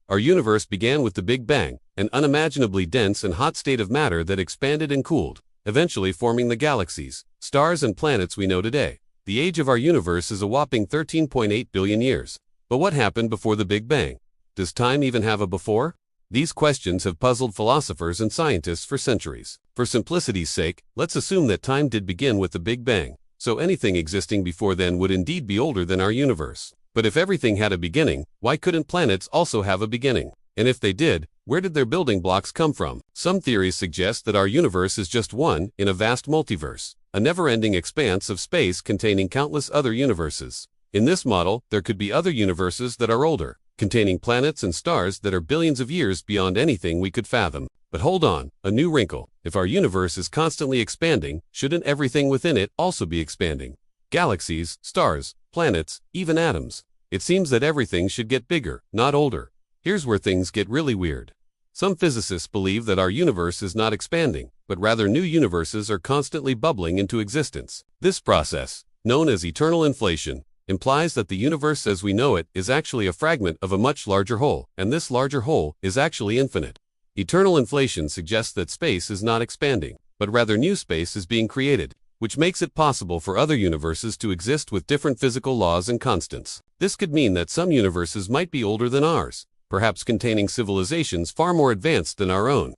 Our universe began with the Big Bang, an unimaginably dense and hot state of matter that expanded and cooled, eventually forming the galaxies, stars and planets we know today. The age of our universe is a whopping 13.8 billion years. But what happened before the Big Bang? Does time even have a before? These questions have puzzled philosophers and scientists for centuries. For simplicity's sake, let's assume that time did begin with the Big Bang, so anything existing before then would indeed be older than our universe. But if everything had a beginning, why couldn't planets also have a beginning? And if they did, where did their building blocks come from? Some theories suggest that our universe is just one in a vast multiverse, a never-ending expanse of space containing countless other universes. In this model, there could be other universes that are older, containing planets and stars that are billions of years beyond anything we could fathom. But hold on, a new wrinkle. If our universe is constantly expanding, shouldn't everything within it also be expanding? Galaxies, stars, planets, even atoms. It seems that everything should get bigger, not older. Here's where things get really weird. Some physicists believe that our universe is not expanding, but rather new universes are constantly bubbling into existence. This process, known as eternal inflation, implies that the universe as we know it is actually a fragment of a much larger whole, and this larger whole is actually infinite. Eternal inflation suggests that space is not expanding, but rather new space is being created, which makes it possible for other universes to exist with different physical laws and constants. This could mean that some universes might be older than ours, perhaps containing civilizations far more advanced than our own.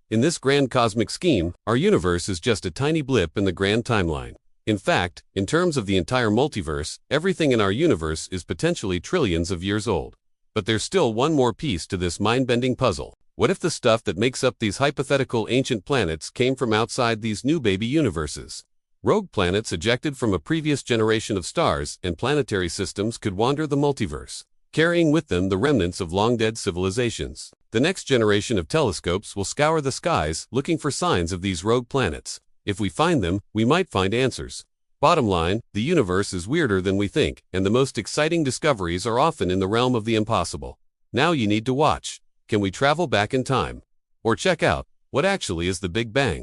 In this grand cosmic scheme, our universe is just a tiny blip in the grand timeline. In fact, in terms of the entire multiverse, everything in our universe is potentially trillions of years old. But there's still one more piece to this mind-bending puzzle. What if the stuff that makes up these hypothetical ancient planets came from outside these new baby universes? Rogue planets ejected from a previous generation of stars and planetary systems could wander the multiverse, carrying with them the remnants of long-dead civilizations. The next generation of telescopes will scour the skies looking for signs of these rogue planets. If we find them, we might find answers. Bottom line, the universe is weirder than we think, and the most exciting discoveries are often in the realm of the impossible. Now you need to watch. Can we travel back in time? Or check out, what actually is the Big Bang?